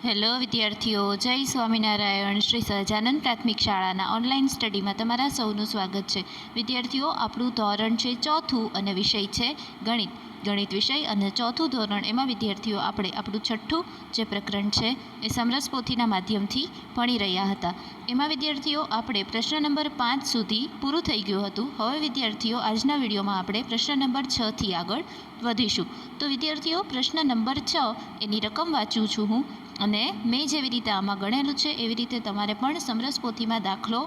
Hello વિદ્યાર્થીઓ, જય સ્વામિનારાયણ. શ્રી સહજાનંદ પ્રાથમિક શાળાના ઓનલાઈન સ્ટડીમાં તમારા સૌનું સ્વાગત છે. વિદ્યાર્થીઓ, આપણું ધોરણ છે ચોથું અને વિષય છે ગણિત વિષય અને ચોથું ધોરણ. એમાં વિદ્યાર્થીઓ આપણે આપણું છઠ્ઠું જે પ્રકરણ છે એ સમરસ પોથીના માધ્યમથી ભણી રહ્યા હતા. એમાં વિદ્યાર્થીઓ આપણે પ્રશ્ન નંબર 5 સુધી પૂરું થઈ ગયું હતું. હવે વિદ્યાર્થીઓ આજના વિડીયોમાં આપણે પ્રશ્ન નંબર 6થી આગળ વધીશું. તો વિદ્યાર્થીઓ, પ્રશ્ન નંબર 6 એની રકમ વાંચું છું હું, અને મેં જેવી રીતે આમાં ગણેલું છે એવી રીતે તમારે પણ સમરસ પોથીમાં દાખલો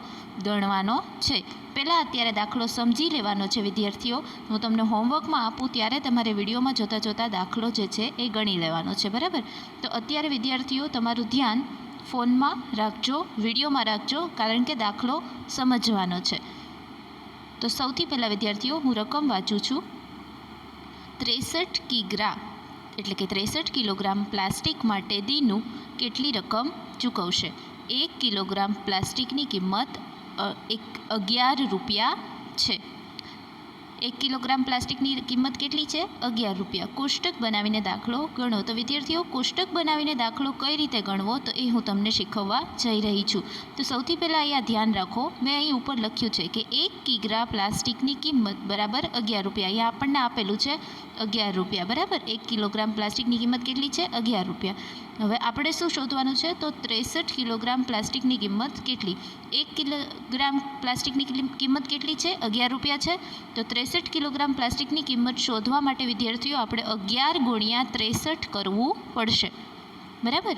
ગણવાનો છે. પહેલાં અત્યારે દાખલો સમજી લેવાનો છે વિદ્યાર્થીઓ. હું તમને હોમવર્કમાં આપું ત્યારે તમારે વિડીયોમાં જોતાં દાખલો જે છે એ ગણી લેવાનો છે, બરાબર? તો અત્યારે વિદ્યાર્થીઓ તમારું ધ્યાન ફોનમાં રાખજો, વિડીયોમાં રાખજો, કારણ કે દાખલો સમજવાનો છે. તો સૌથી પહેલાં વિદ્યાર્થીઓ હું રકમ વાંચું છું. 63 કિગ્રા એટલે કે 63 કિલોગ્રામ પ્લાસ્ટિક માટે દીનુ કેટલી રકમ ચૂકવશે? 1 કિલોગ્રામ પ્લાસ્ટિકની કિંમત 11 રૂપિયા છે. 1 કિલોગ્રામ પ્લાસ્ટિકની કિંમત કેટલી છે? 11 રૂપિયા. કોષ્ટક બનાવીને દાખલો ગણો. તો વિદ્યાર્થીઓ, કોષ્ટક બનાવીને દાખલો કઈ રીતે ગણવો તો એ હું તમને શીખવવા જઈ રહી છું. તો સૌથી પહેલાં અહીંયા ધ્યાન રાખો, મેં અહીં ઉપર લખ્યું છે કે 1 કિગ્રા પ્લાસ્ટિકની કિંમત બરાબર 11 રૂપિયા. અહીંયા આપણને આપેલું છે 11 રૂપિયા, બરાબર? 1 કિલોગ્રામ પ્લાસ્ટિકની કિંમત કેટલી છે? 11 રૂપિયા. હવે આપણે શું શોધવાનું છે? તો 63 કિલોગ્રામ પ્લાસ્ટિકની કિંમત કેટલી? 1 કિલોગ્રામ પ્લાસ્ટિકની કિંમત કેટલી છે? 11 રૂપિયા છે. તો 63 કિલોગ્રામ પ્લાસ્ટિકની કિંમત શોધવા માટે વિદ્યાર્થીઓ આપણે 11 ગુણ્યા 63 કરવું પડશે, બરાબર?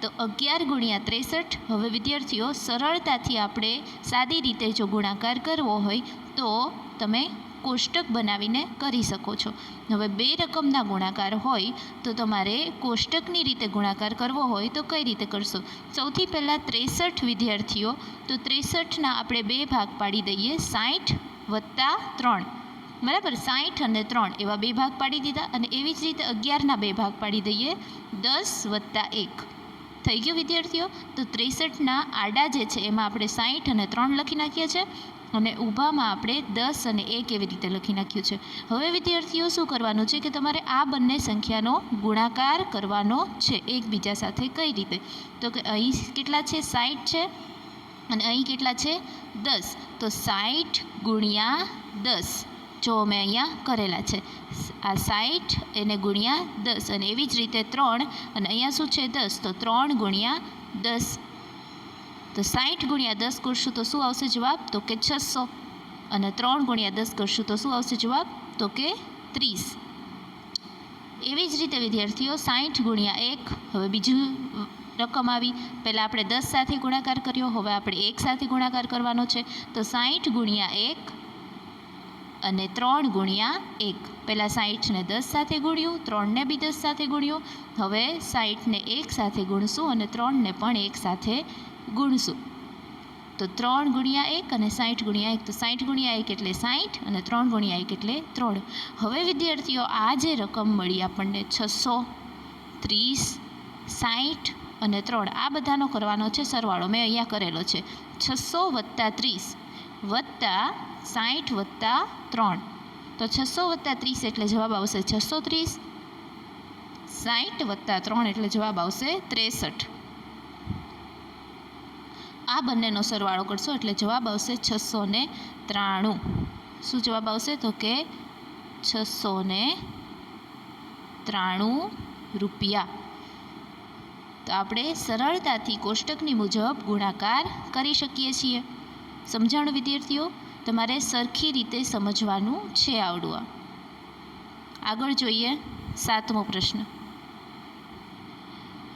તો 11 ગુણ્યા 63. હવે વિદ્યાર્થીઓ, સરળતાથી આપણે સાદી રીતે જો ગુણાકાર કરવો હોય તો તમે કોષ્ટક બનાવીને કરી શકો છો. હવે બે રકમના ગુણાકાર હોય તો તમારે કોષ્ટકની રીતે ગુણાકાર કરવો હોય તો કઈ રીતે કરશો? સૌથી પહેલાં 63 વિદ્યાર્થીઓ, તો 63ના આપણે બે ભાગ પાડી દઈએ, 60 વત્તા 3, બરાબર? 60 અને 3 એવા બે ભાગ પાડી દીધા. અને એવી જ રીતે 11ના બે ભાગ પાડી દઈએ, 10 વત્તા 1. થઈ ગયું વિદ્યાર્થીઓ? તો 63ના આડા જે છે એમાં આપણે 60 અને 3 લખી નાખીએ છીએ, અને ઊભામાં આપણે 10 અને 1 એવી રીતે લખી નાખ્યું છે. હવે વિદ્યાર્થીઓ શું કરવાનું છે કે તમારે આ બંને સંખ્યાનો ગુણાકાર કરવાનો છે એકબીજા સાથે. કઈ રીતે? તો કે અહીં કેટલા છે? 60 છે, અને અહીં કેટલા છે? 10. તો 60 ગુણ્યા 10 જો મેં અહીંયા કરેલા છે. આ 60 એને ગુણ્યા 10, અને એવી જ રીતે 3, અને અહીંયા શું છે? 10. તો 3 ગુણ્યા 10. તો 60 ગુણ્યા 10 કરશું તો શું આવશે જવાબ? તો કે 600. અને 3 ગુણ્યા 10 કરશું તો શું આવશે જવાબ? તો કે 30. એવી જ રીતે વિદ્યાર્થીઓ 60 ગુણ્યા 1, હવે બીજું રકમ આવી. પહેલાં આપણે 10 સાથે ગુણાકાર કર્યો, હવે આપણે 1 સાથે ગુણાકાર કરવાનો છે. તો 60 ગુણ્યા 1 અને 3 ગુણ્યા 1. પહેલાં 60ને 10 સાથે ગુણ્યું, 3ને બી 10 સાથે ગુણ્યું. હવે 60ને 1 સાથે ગુણશું અને 3ને પણ 1 સાથે ગુણશું. તો 3 ગુણ્યા 1 અને 60 ગુણ્યા 1. તો 60 ગુણ્યા 1 એટલે 60, અને 3 ગુણ્યા 1 એટલે 3. હવે વિદ્યાર્થીઓ, આ જે રકમ મળી આપણને 630, 60 અને 3, આ બધાનો કરવાનો છે સરવાળો. મેં અહીંયા કરેલો છે. 600 વત્તા 30 વત્તા 60 વત્તા 3. તો 600 વત્તા 30 એટલે જવાબ આવશે 630. 60 વત્તા 3 એટલે જવાબ આવશે 63. આ બંનેનો સરવાળો કરશો એટલે જવાબ આવશે 693. શું જવાબ આવશે? તો કે 693 રૂપિયા. તો આપણે સરળતાથી કોષ્ટકની મુજબ ગુણાકાર કરી શકીએ છીએ. સમજાણું વિદ્યાર્થીઓ? તમારે સરખી રીતે સમજવાનું છે આવડું. આગળ જોઈએ 7મો પ્રશ્ન.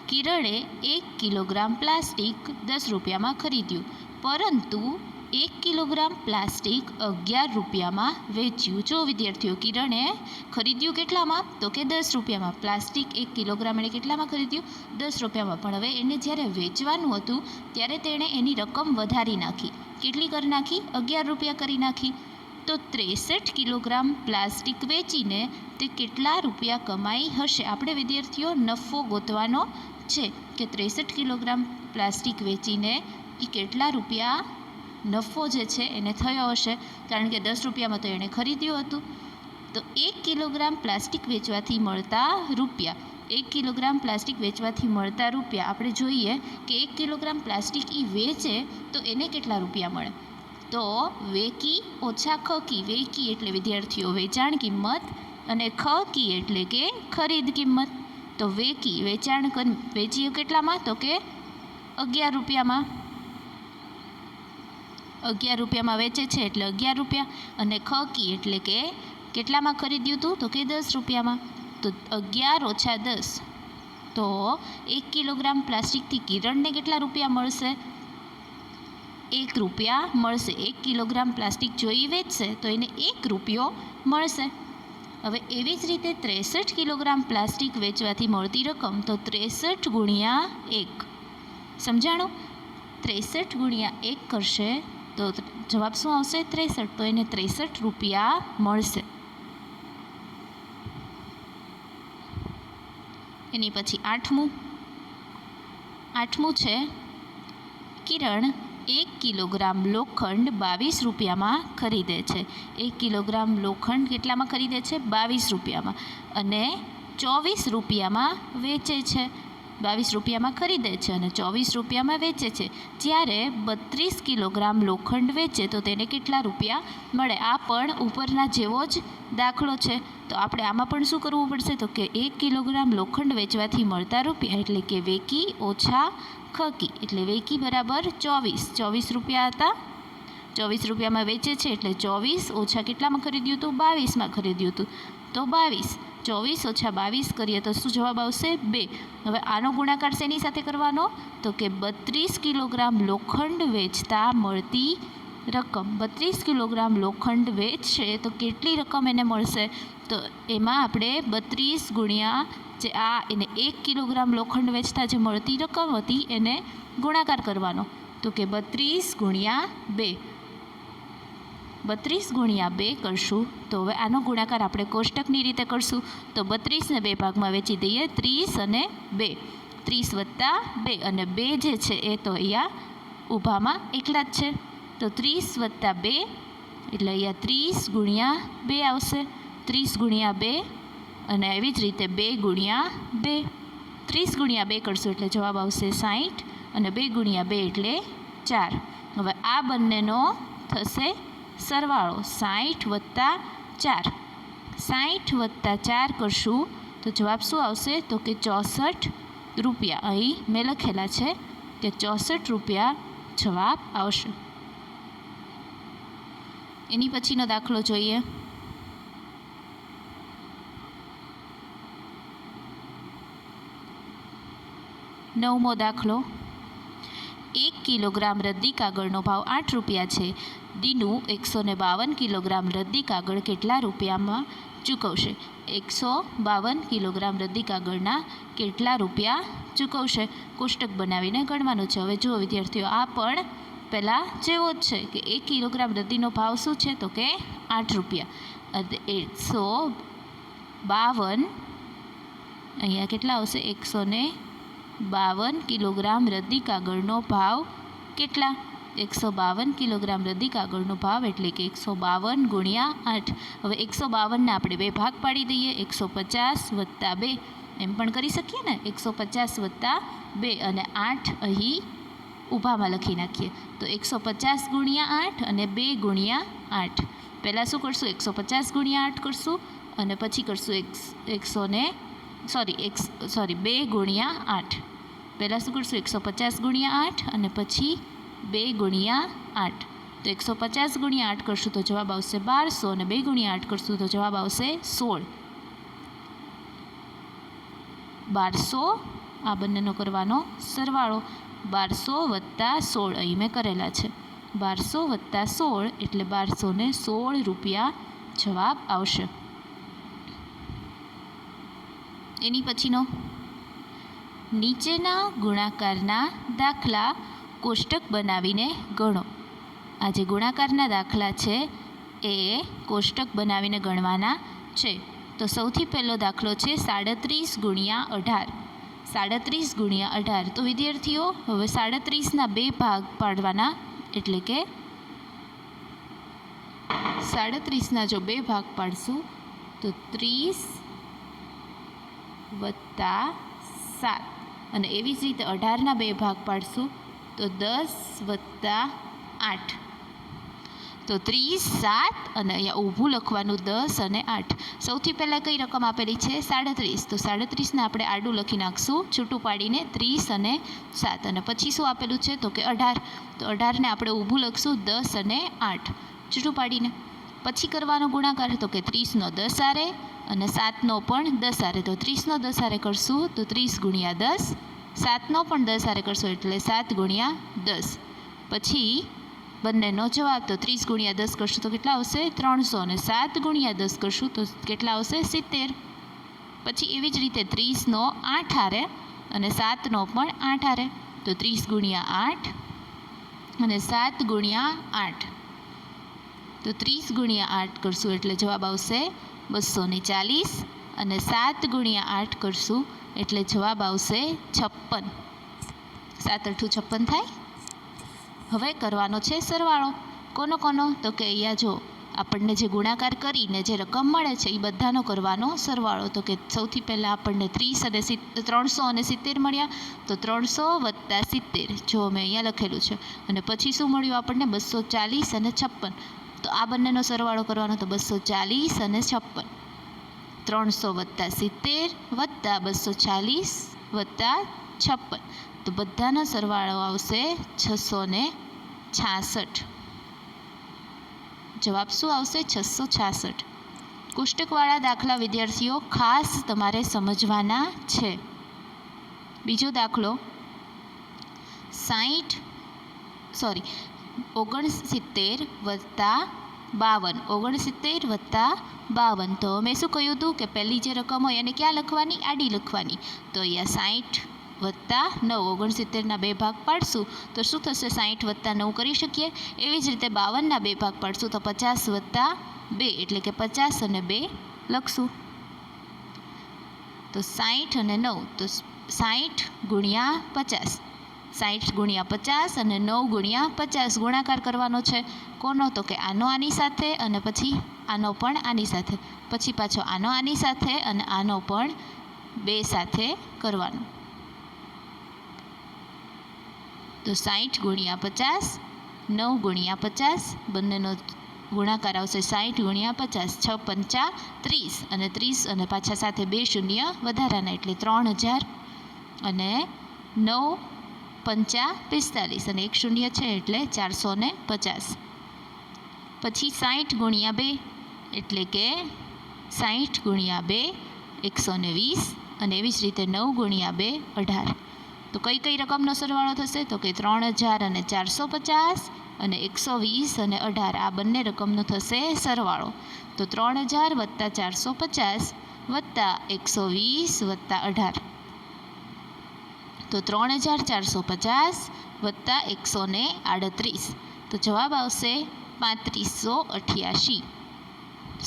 કિરણે 1 કિલોગ્રામ પ્લાસ્ટિક 10 રૂપિયામાં ખરીદ્યું, પરંતુ 1 કિલોગ્રામ પ્લાસ્ટિક 11 રૂપિયામાં વેચ્યું. જો વિદ્યાર્થીઓ, કિરણે ખરીદ્યું કેટલામાં? તો કે 10 રૂપિયામાં. પ્લાસ્ટિક 1 કિલોગ્રામ એણે કેટલામાં ખરીદ્યું? 10 રૂપિયામાં. પણ હવે એને જ્યારે વેચવાનું હતું ત્યારે તેણે એની રકમ વધારી નાખી. કેટલી કરી નાખી? 11 રૂપિયા કરી નાખી. તો 63 કિલોગ્રામ પ્લાસ્ટિક વેચીને તે કેટલા રૂપિયા કમાઈ હશે? આપણે વિદ્યાર્થીઓ નફો ગોતવાનો છે કે 63 કિલોગ્રામ પ્લાસ્ટિક વેચીને એ કેટલા રૂપિયા નફો જે છે એને થયો હશે, કારણ કે 10 રૂપિયામાં તો એણે ખરીદ્યું હતું. તો 1 કિલોગ્રામ પ્લાસ્ટિક વેચવાથી મળતા રૂપિયા 1 કિલોગ્રામ પ્લાસ્ટિક વેચવાથી મળતા રૂપિયા આપણે જોઈએ કે 1 કિલોગ્રામ પ્લાસ્ટિક એ વેચે તો એને કેટલા રૂપિયા મળે. તો વેકી ઓછા ખકી. વેકી એટલે વિદ્યાર્થીઓ વેચાણ કિંમત અને ખકી એટલે કે ખરીદ કિંમત. તો વેકી વેચીએ કેટલામાં? તો કે 11 રૂપિયામાં. 11 રૂપિયામાં વેચે છે એટલે 11 રૂપિયા. અને ખકી એટલે કે કેટલામાં ખરીદ્યું હતું? તો કે 10 રૂપિયામાં. તો 11 ઓછા 10. તો 1 કિલોગ્રામ પ્લાસ્ટિકથી કિરણને કેટલા રૂપિયા મળશે? 1 રૂપિયા મળશે. 1 કિલોગ્રામ પ્લાસ્ટિક જો એ વેચશે તો એને 1 રૂપિયો મળશે. હવે એવી જ રીતે 63 કિલોગ્રામ પ્લાસ્ટિક વેચવાથી મળતી રકમ તો 63 ગુણ્યા 1. સમજાણું? 63 ગુણ્યા 1 કરશે તો જવાબ શું આવશે? 63. તો એને 63 રૂપિયા મળશે. એની પછી આઠમું છે કિરણ 1 કિલોગ્રામ લોખંડ 22 રૂપિયામાં ખરીદે છે. 1 કિલોગ્રામ લોખંડ કેટલામાં ખરીદે છે? 22 રૂપિયામાં. અને 24 રૂપિયામાં વેચે છે. 22 રૂપિયામાં ખરીદે છે અને 24 રૂપિયામાં વેચે છે. જ્યારે 32 કિલોગ્રામ લોખંડ વેચે તો તેને કેટલા રૂપિયા મળે? આ પણ ઉપરના જેવો જ દાખલો છે. તો આપણે આમાં પણ શું કરવું પડશે? તો કે 1 કિલોગ્રામ લોખંડ વેચવાથી મળતા રૂપિયા એટલે કે વેકી ઓછા ખકી. એટલે વેકી બરાબર 24 રૂપિયા હતા. 24 રૂપિયામાં વેચે છે એટલે 24 ઓછા કેટલામાં ખરીદ્યું હતું? 22માં ખરીદ્યું હતું. તો 22. 24 ઓછા 22 કરીએ તો શું જવાબ આવશે? 2. હવે આનો ગુણાકાર શેની સાથે કરવાનો? તો કે 32 કિલોગ્રામ લોખંડ વેચતા મળતી રકમ. 32 કિલોગ્રામ લોખંડ વેચશે તો કેટલી રકમ એને મળશે? તો એમાં આપણે 32 ગુણ્યા જે એને 1 કિલોગ્રામ લોખંડ વેચતા જે મળતી રકમ હતી એને ગુણાકાર કરવાનો. તો કે 32 ગુણ્યા 2. 32 ગુણ્યા 2 કરશું તો હવે આનો ગુણાકાર આપણે કોષ્ટકની રીતે કરશું. તો 32ને 2 ભાગમાં વેચી દઈએ. 30 અને 2. 30 વત્તા 2 અને 2 જે છે એ તો અહીંયા ઊભામાં એકલા જ છે. તો 30 વત્તા 2 એટલે અહીંયા 30 ગુણ્યા 2 આવશે. 30 ગુણ્યા 2 અને એવી જ રીતે 2 ગુણ્યા 2. 30 ગુણ્યા 2 કરશું એટલે જવાબ આવશે 60 અને 2 ગુણ્યા 2 એટલે 4. હવે આ બંનેનો થશે સરવાળો. 60 વત્તા 4. 60 વત્તા 4 કરશું તો જવાબ શું આવશે? તો કે 64 રૂપિયા. અહીં મેં લખેલા છે કે 64 રૂપિયા જવાબ આવશે. એની પછીનો દાખલો જોઈએ. 9મો દાખલો. 1 કિલોગ્રામ રદ્દી કાગળનો ભાવ 8 રૂપિયા છે. દીનું 152 કિલોગ્રામ રદ્દી કાગળ કેટલા રૂપિયામાં ચૂકવશે? 152 કિલોગ્રામ રદ્દી કાગળના કેટલા રૂપિયા ચૂકવશે? કોષ્ટક બનાવીને ગણવાનું છે. હવે જુઓ વિદ્યાર્થીઓ, આ પણ પહેલાં જેવો જ છે કે 1 કિલોગ્રામ રદ્દીનો ભાવ શું છે? તો કે 8 રૂપિયા. 152 અહીંયા કેટલા આવશે? 152 કિલોગ્રામ રદ્દી કાગળનો ભાવ કેટલા? 152 કિલોગ્રામ રદ્દી કાગળનો ભાવ એટલે કે 152 ગુણ્યા 8. હવે 152ને આપણે 2 ભાગ પાડી દઈએ. 150 વત્તા 2 એમ પણ કરી શકીએ ને. 150 વત્તા 2 અને 8 અહીં ઊભામાં લખી નાખીએ. તો 150 ગુણ્યા 8 અને 2 ગુણ્યા 8. પહેલાં શું કરશું? 150 ગુણ્યા 8 કરશું અને પછી કરશું 2 ગુણ્યા 8. પહેલાં શું કરશું? 150 ગુણ્યા 8 અને પછી 2 ગુણ્યા 8. તો 150 ગુણ્યા 8 કરશું તો જવાબ આવશે 1200 અને 2 ગુણ્યા 8 કરશું તો જવાબ આવશે 16. 1200 આ બંનેનો કરવાનો સરવાળો. 1200 વત્તા 16 અહીં મેં કરેલા છે. 1200 વત્તા 16 એટલે 1216 રૂપિયા જવાબ આવશે. એની પછીનો નીચેના ગુણાકારના દાખલા કોષ્ટક બનાવીને ગણો. આ જે ગુણાકારના દાખલા છે એ કોષ્ટક બનાવીને ગણવાના છે. તો સૌથી પહેલો દાખલો છે 37 ગુણ્યા 18. 37 ગુણ્યા 18. તો વિદ્યાર્થીઓ હવે 37ના 2 ભાગ પાડવાના એટલે કે 37ના જો 2 ભાગ પાડશું તો 30 વત્તા 7 અને એવી જ રીતે 18ના 2 ભાગ પાડશું તો 10 વત્તા 8 તો 30, 7 અને અહીંયા ઊભું લખવાનું 10 અને 8. સૌથી પહેલાં કઈ રકમ આપેલી છે 37. તો 37ને આપણે આડું લખી નાખશું છૂટું પાડીને 30 અને 7 અને પછી શું આપેલું છે તો કે 18. તો 18ને આપણે ઊભું લખશું 10 અને 8 છૂટું પાડીને. પછી કરવાનો ગુણાકાર તો કે 30નો 10 આરે અને 7નો પણ 10 આરે. તો 30નો 10 આરે કરશું તો 30 ગુણ્યા 10, 7નો પણ 10 આરે કરશું એટલે 7 ગુણ્યા 10. પછી બંનેનો જવાબ તો 30 ગુણ્યા 10 કરશું તો કેટલા આવશે 300 અને 7 ગુણ્યા 10 કરશું તો કેટલા આવશે 70. પછી એવી જ રીતે 30નો 8 આરે અને 7નો પણ 8 આરે. તો 30 ગુણ્યા 8 અને 7 ગુણ્યા 8 તો 30 ગુણ્યા 8 કરશું એટલે જવાબ આવશે 240 અને 7 ગુણ્યા 8 કરશું એટલે જવાબ આવશે 56. 7 × 8 = 56 થાય. હવે કરવાનો છે સરવાળો. કોનો તો કે અહીંયા જો આપણને જે ગુણાકાર કરીને જે રકમ મળે છે એ બધાનો કરવાનો સરવાળો. તો કે સૌથી પહેલાં આપણને 300 અને 70 મળ્યા તો 300 વત્તા 70 જો મેં અહીંયા લખેલું છે. અને પછી શું મળ્યું આપણને 240 અને 56. તો આ બંનેનો સરવાળો કરવાનો તો 240 અને 56. 300 વત્તા 70 વત્તા 240 વત્તા 56 તો બધાનો સરવાળો આવશે 666. જવાબ શું આવશે 666. કોષ્ટકવાળા દાખલા વિદ્યાર્થીઓ ખાસ તમારે સમજવાના છે. બીજો દાખલો 69 વત્તા 52. તો મેં શું કહ્યું હતું કે પહેલી જે રકમ હોય એને ક્યાં લખવાની આડી લખવાની. તો અહીંયા 60 વત્તા 9 69ના 2 ભાગ પાડશું તો શું થશે 60 વત્તા 9 કરી શકીએ. એવી જ રીતે 52ના 2 ભાગ પાડશું તો 50 વત્તા 2 એટલે કે 50 અને 2 લખશું. તો 60 અને 9 તો 60 ગુણ્યા 50, 60 ગુણ્યા 50 અને 9 ગુણ્યા 50 ગુણાકાર કરવાનો છે. કોનો તો કે આનો આની સાથે અને પછી આનો પણ આની સાથે, પછી પાછો આનો આની સાથે અને આનો પણ 2 સાથે કરવાનો. તો 60 ગુણ્યા 50, 9 ગુણ્યા 50 બંનેનો ગુણાકાર આવશે 60 ગુણ્યા 50. 6 પંચા 30 અને 30 અને પાછા સાથે 2 શૂન્ય વધારાના એટલે 3000 અને 9 પંચા 45 અને 1 શૂન્ય છે એટલે 450. પછી 60 ગુણ્યા 2 એટલે કે 60 ગુણ્યા 2 120 અને એવી જ રીતે 9 ગુણ્યા 2 18. તો કઈ રકમનો સરવાળો થશે તો કે 3000 અને 450 અને 120 અને 18 આ બંને રકમનો થશે સરવાળો. તો 3000 વત્તા 450 વત્તા 120 વત્તા 18 તો 3450 વત્તા 138 તો જવાબ આવશે 3588.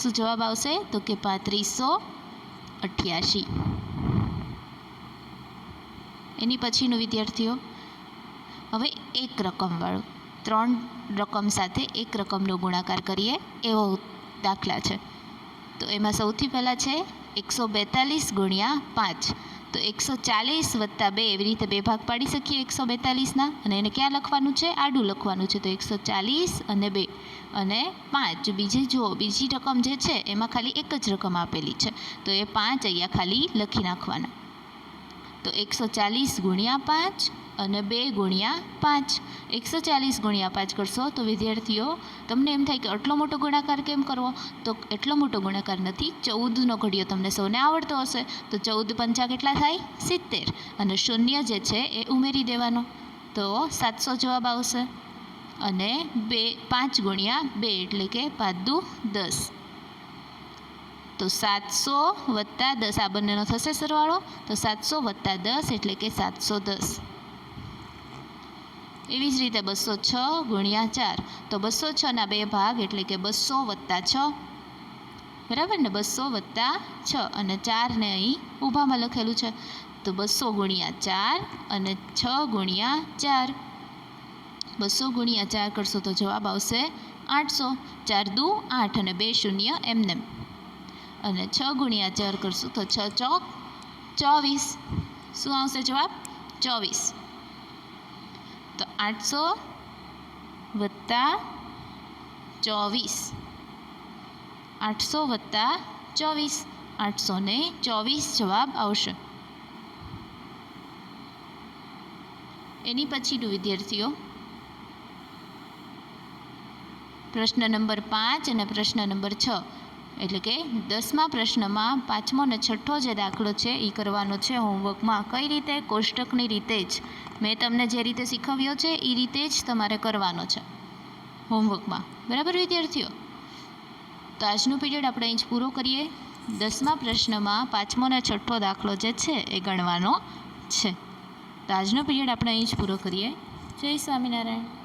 શું જવાબ આવશે તો કે 3588. એની પછીનું વિદ્યાર્થીઓ હવે એક રકમવાળું 3 રકમ સાથે એક રકમનો ગુણાકાર કરીએ એવો દાખલા છે. તો એમાં સૌથી પહેલાં છે 142 ગુણ્યા 5. તો 140 વત્તા 2 એવી રીતે 2 ભાગ પાડી શકીએ 142ના અને એને ક્યાં લખવાનું છે આડું લખવાનું છે. તો 140 અને 2 અને 5 બીજી રકમ જે છે એમાં ખાલી એક જ રકમ આપેલી છે તો એ 5 અહીંયા ખાલી લખી નાખવાના. તો 140 ગુણ્યા 5 અને 2 ગુણ્યા 5. 140 ગુણ્યા 5 કરશો તો વિદ્યાર્થીઓ તમને એમ થાય કે આટલો મોટો ગુણાકાર કેમ કરવો, તો એટલો મોટો ગુણાકાર નથી. 14નો ઘડિયો તમને સૌને આવડતો હશે તો 14 પંચા કેટલા થાય 70 અને શૂન્ય જે છે એ ઉમેરી દેવાનો તો 700 જવાબ આવશે. અને 5 ગુણ્યા 2 એટલે કે 5 દુ 10 તો 700 વત્તા 10 આ બંનેનો થશે સરવાળો તો 700 વત્તા 10 એટલે કે 710. એવી જ રીતે 206 ગુણ્યા 4 તો 206ના 2 ભાગ એટલે કે 200 વત્તા 6 બરાબર ને 200 વત્તા 6 અને 4ને અહીં ઊભામાં લખેલું છે તો 200 ગુણ્યા 4 અને 6 ગુણ્યા 4 200 ગુણ્યા 4 કરશો તો જવાબ આવશે 800. 4 દુ 8 અને 2 શૂન્ય એમને અને 6 ગુણ્યા 4 કરશું તો 6 ચોક 24. શું આવશે જવાબ? 24. તો 800 વત્તા 24. 800 વત્તા 24. 824 જવાબ આવશે. એની પછીનું વિદ્યાર્થીઓ પ્રશ્ન નંબર 5 અને પ્રશ્ન નંબર 6, એટલે કે 10મા પ્રશ્નમાં 5મો અને 6ઠ્ઠો જે દાખલો છે એ કરવાનો છે હોમવર્કમાં. કઈ રીતે? કોષ્ટકની રીતે જ. મેં તમને જે રીતે શીખવ્યો છે એ રીતે જ તમારે કરવાનો છે હોમવર્કમાં. બરાબર વિદ્યાર્થીઓ? તો આજનું પીરિયડ આપણે અહીં જ પૂરો કરીએ. 10મા પ્રશ્નમાં 5મો અને 6ઠ્ઠો દાખલો જે છે એ ગણવાનો છે. તો આજનો પીરિયડ આપણે અહીં જ પૂરો કરીએ. જય સ્વામિનારાયણ.